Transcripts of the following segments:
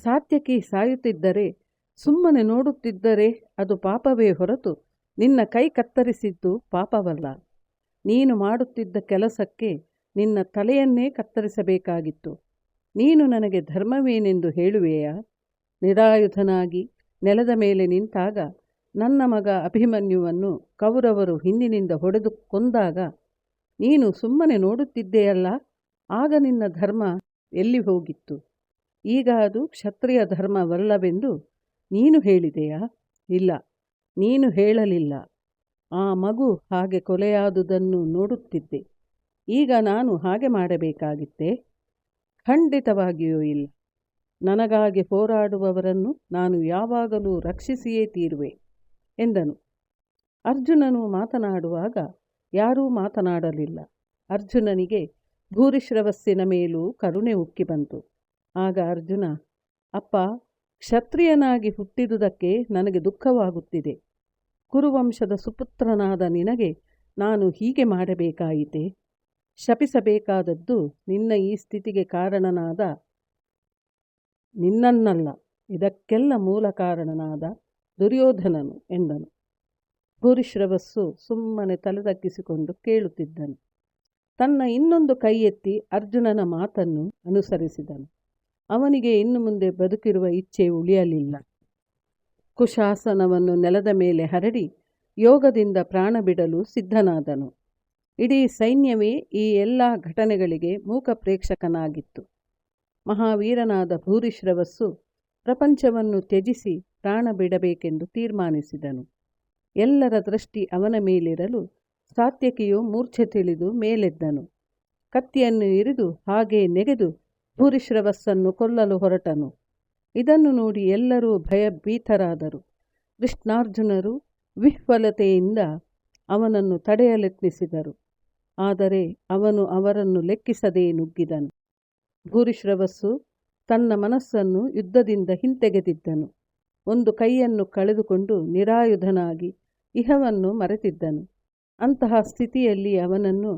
ಸಾತ್ಯಕಿ ಸಾಯುತ್ತಿದ್ದರೆ ಸುಮ್ಮನೆ ನೋಡುತ್ತಿದ್ದರೆ ಅದು ಪಾಪವೇ ಹೊರತು ನಿನ್ನ ಕೈ ಕತ್ತರಿಸಿದ್ದು ಪಾಪವಲ್ಲ. ನೀನು ಮಾಡುತ್ತಿದ್ದ ಕೆಲಸಕ್ಕೆ ನಿನ್ನ ತಲೆಯನ್ನೇ ಕತ್ತರಿಸಬೇಕಾಗಿತ್ತು. ನೀನು ನನಗೆ ಧರ್ಮವೇನೆಂದು ಹೇಳುವೆಯಾ? ನಿರಾಯುಧನಾಗಿ ನೆಲದ ಮೇಲೆ ನಿಂತಾಗ ನನ್ನ ಮಗ ಅಭಿಮನ್ಯುವನ್ನು ಕೌರವರು ಹಿಂದಿನಿಂದ ಹೊಡೆದು ಕೊಂದಾಗ ನೀನು ಸುಮ್ಮನೆ ನೋಡುತ್ತಿದ್ದೆಯಲ್ಲ. ಆಗ ನಿನ್ನ ಧರ್ಮ ಎಲ್ಲಿ ಹೋಗಿತ್ತು? ಈಗ ಅದು ಕ್ಷತ್ರಿಯ ಧರ್ಮವಲ್ಲವೆಂದು ನೀನು ಹೇಳಿದೆಯಾ? ಇಲ್ಲ, ನೀನು ಹೇಳಲಿಲ್ಲ. ಆ ಮಗು ಹಾಗೆ ಕೊಲೆಯಾದುದನ್ನು ನೋಡುತ್ತಿದ್ದೆ. ಈಗ ನಾನು ಹಾಗೆ ಮಾಡಬೇಕಾಗಿತ್ತೇ? ಖಂಡಿತವಾಗಿಯೂ ಇಲ್ಲ. ನನಗಾಗಿ ಹೋರಾಡುವವರನ್ನು ನಾನು ಯಾವಾಗಲೂ ರಕ್ಷಿಸಿಯೇ ತೀರುವೆ ಎಂದನು. ಅರ್ಜುನನು ಮಾತನಾಡುವಾಗ ಯಾರೂ ಮಾತನಾಡಲಿಲ್ಲ. ಅರ್ಜುನನಿಗೆ ಭೂರಿಶ್ರವಸ್ಸಿನ ಮೇಲೂ ಕರುಣೆ ಉಕ್ಕಿ ಬಂತು. ಆಗ ಅರ್ಜುನ, ಅಪ್ಪ, ಕ್ಷತ್ರಿಯನಾಗಿ ಹುಟ್ಟಿದುದಕ್ಕೆ ನನಗೆ ದುಃಖವಾಗುತ್ತಿದೆ. ಕುರುವಂಶದ ಸುಪುತ್ರನಾದ ನಿನಗೆ ನಾನು ಹೀಗೆ ಮಾಡಬೇಕಾಯಿತೆ? ಶಪಿಸಬೇಕಾದದ್ದು ನಿನ್ನ ಈ ಸ್ಥಿತಿಗೆ ಕಾರಣನಾದ ನಿನ್ನನ್ನಲ್ಲ, ಇದಕ್ಕೆಲ್ಲ ಮೂಲ ಕಾರಣನಾದ ದುರ್ಯೋಧನನು ಎಂದನು. ಭೂರಿಶ್ರವಸ್ಸು ಸುಮ್ಮನೆ ತಲೆ ತಗ್ಗಿಸಿಕೊಂಡು ಕೇಳುತ್ತಿದ್ದನು. ತನ್ನ ಇನ್ನೊಂದು ಕೈ ಎತ್ತಿ ಅರ್ಜುನನ ಮಾತನ್ನು ಅನುಸರಿಸಿದನು. ಅವನಿಗೆ ಇನ್ನು ಮುಂದೆ ಬದುಕಿರುವ ಇಚ್ಛೆ ಉಳಿಯಲಿಲ್ಲ. ಕುಶಾಸನವನ್ನು ನೆಲದ ಮೇಲೆ ಹರಡಿ ಯೋಗದಿಂದ ಪ್ರಾಣ ಬಿಡಲು ಸಿದ್ಧನಾದನು. ಇಡೀ ಸೈನ್ಯವೇ ಈ ಎಲ್ಲ ಘಟನೆಗಳಿಗೆ ಮೂಕ ಪ್ರೇಕ್ಷಕನಾಗಿತ್ತು. ಮಹಾವೀರನಾದ ಭೂರಿಶ್ರವಸ್ಸು ಪ್ರಪಂಚವನ್ನು ತ್ಯಜಿಸಿ ಪ್ರಾಣ ಬಿಡಬೇಕೆಂದು ತೀರ್ಮಾನಿಸಿದನು. ಎಲ್ಲರ ದೃಷ್ಟಿ ಅವನ ಮೇಲಿರಲು ಸಾತ್ಯಕಿಯು ಮೂರ್ಛೆ ತಿಳಿದು ಮೇಲೆದ್ದನು. ಕತ್ತಿಯನ್ನು ಇರಿದು ಹಾಗೆ ನೆಗೆದು ಭೂರಿಶ್ರವಸ್ಸನ್ನು ಕೊಲ್ಲಲು ಹೊರಟನು. ಇದನ್ನು ನೋಡಿ ಎಲ್ಲರೂ ಭಯಭೀತರಾದರು. ಕೃಷ್ಣಾರ್ಜುನರು ವಿಹ್ವಲತೆಯಿಂದ ಅವನನ್ನು ತಡೆಯಲೆತ್ನಿಸಿದರು. ಆದರೆ ಅವನು ಅವರನ್ನು ಲೆಕ್ಕಿಸದೇ ನುಗ್ಗಿದನು. ಭೂರಿಶ್ರವಸ್ಸು ತನ್ನ ಮನಸ್ಸನ್ನು ಯುದ್ಧದಿಂದ ಹಿಂತೆಗೆದಿದ್ದನು. ಒಂದು ಕೈಯನ್ನು ಕಳೆದುಕೊಂಡು ನಿರಾಯುಧನಾಗಿ ಇಹವನ್ನು ಮರೆತಿದ್ದನು. ಅಂತಹ ಸ್ಥಿತಿಯಲ್ಲಿ ಅವನನ್ನು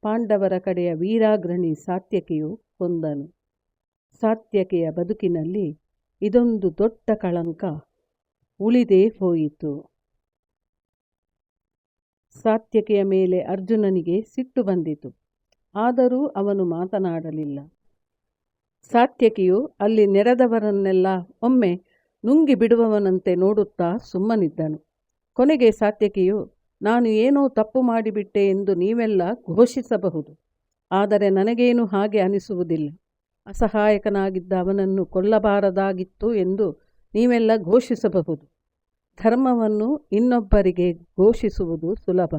ಪಾಂಡವರ ಕಡೆಯ ವೀರಾಗ್ರಣಿ ಸಾತ್ಯಕಿಯು ಕೊಂದನು. ಸಾತ್ಯಕಿಯ ಬದುಕಿನಲ್ಲಿ ಇದೊಂದು ದೊಡ್ಡ ಕಳಂಕ ಉಳಿದೇ ಹೋಯಿತು. ಸಾತ್ಯಕಿಯ ಮೇಲೆ ಅರ್ಜುನನಿಗೆ ಸಿಟ್ಟು ಬಂದಿತು. ಆದರೂ ಅವನು ಮಾತನಾಡಲಿಲ್ಲ. ಸಾತ್ಯಕಿಯು ಅಲ್ಲಿ ನೆರೆದವರನ್ನೆಲ್ಲ ಒಮ್ಮೆ ನುಂಗಿ ಬಿಡುವವನಂತೆ ನೋಡುತ್ತಾ ಸುಮ್ಮನಿದ್ದನು. ಕೊನೆಗೆ ಸಾತ್ಯಕಿಯು, ನಾನು ಏನೋ ತಪ್ಪು ಮಾಡಿಬಿಟ್ಟೆ ಎಂದು ನೀವೆಲ್ಲ ಘೋಷಿಸಬಹುದು, ಆದರೆ ನನಗೇನು ಹಾಗೆ ಅನಿಸುವುದಿಲ್ಲ. ಅಸಹಾಯಕನಾಗಿದ್ದ ಅವನನ್ನು ಕೊಲ್ಲಬಾರದಾಗಿತ್ತು ಎಂದು ನೀವೆಲ್ಲ ಘೋಷಿಸಬಹುದು. ಧರ್ಮವನ್ನು ಇನ್ನೊಬ್ಬರಿಗೆ ಘೋಷಿಸುವುದು ಸುಲಭ.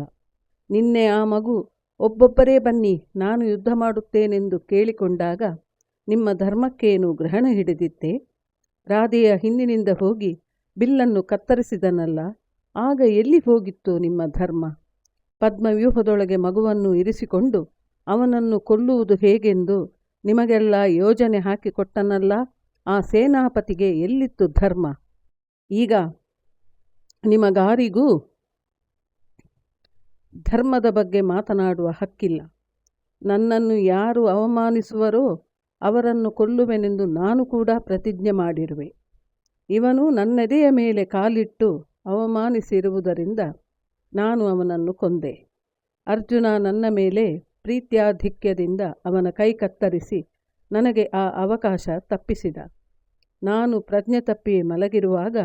ನಿನ್ನೆ ಆ ಮಗು ಒಬ್ಬೊಬ್ಬರೇ ಬನ್ನಿ ನಾನು ಯುದ್ಧ ಮಾಡುತ್ತೇನೆಂದು ಕೇಳಿಕೊಂಡಾಗ ನಿಮ್ಮ ಧರ್ಮಕ್ಕೇನು ಗ್ರಹಣ ಹಿಡಿದಿತ್ತೆ? ರಾಧೆಯ ಹಿಂದಿನಿಂದ ಹೋಗಿ ಬಿಲ್ಲನ್ನು ಕತ್ತರಿಸಿದನಲ್ಲ, ಆಗ ಎಲ್ಲಿ ಹೋಗಿತ್ತು ನಿಮ್ಮ ಧರ್ಮ? ಪದ್ಮವ್ಯೂಹದೊಳಗೆ ಮಗುವನ್ನು ಇರಿಸಿಕೊಂಡು ಅವನನ್ನು ಕೊಲ್ಲುವುದು ಹೇಗೆಂದು ನಿಮಗೆಲ್ಲ ಯೋಜನೆ ಹಾಕಿಕೊಟ್ಟನಲ್ಲ, ಆ ಸೇನಾಪತಿಗೆ ಎಲ್ಲಿತ್ತು ಧರ್ಮ? ಈಗ ನಿಮಗಾರಿಗೂ ಧರ್ಮದ ಬಗ್ಗೆ ಮಾತನಾಡುವ ಹಕ್ಕಿಲ್ಲ. ನನ್ನನ್ನು ಯಾರು ಅವಮಾನಿಸುವರೋ ಅವರನ್ನು ಕೊಲ್ಲುವೆನೆಂದು ನಾನು ಕೂಡ ಪ್ರತಿಜ್ಞೆ ಮಾಡಿರುವೆ. ಇವನು ನನ್ನೆದೆಯ ಮೇಲೆ ಕಾಲಿಟ್ಟು ಅವಮಾನಿಸಿರುವುದರಿಂದ ನಾನು ಅವನನ್ನು ಕೊಂದೆ. ಅರ್ಜುನ ನನ್ನ ಮೇಲೆ ಪ್ರೀತ್ಯಾಧಿಕ್ಯದಿಂದ ಅವನ ಕೈ ಕತ್ತರಿಸಿ ನನಗೆ ಆ ಅವಕಾಶ ತಪ್ಪಿಸಿದ. ನಾನು ಪ್ರಜ್ಞೆ ತಪ್ಪಿ ಮಲಗಿರುವಾಗ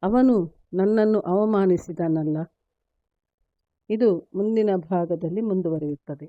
ಅವನು ನನ್ನನ್ನು ಅವಮಾನಿಸಿದನಲ್ಲ. ಇದು ಮುಂದಿನ ಭಾಗದಲ್ಲಿ ಮುಂದುವರಿಯುತ್ತದೆ.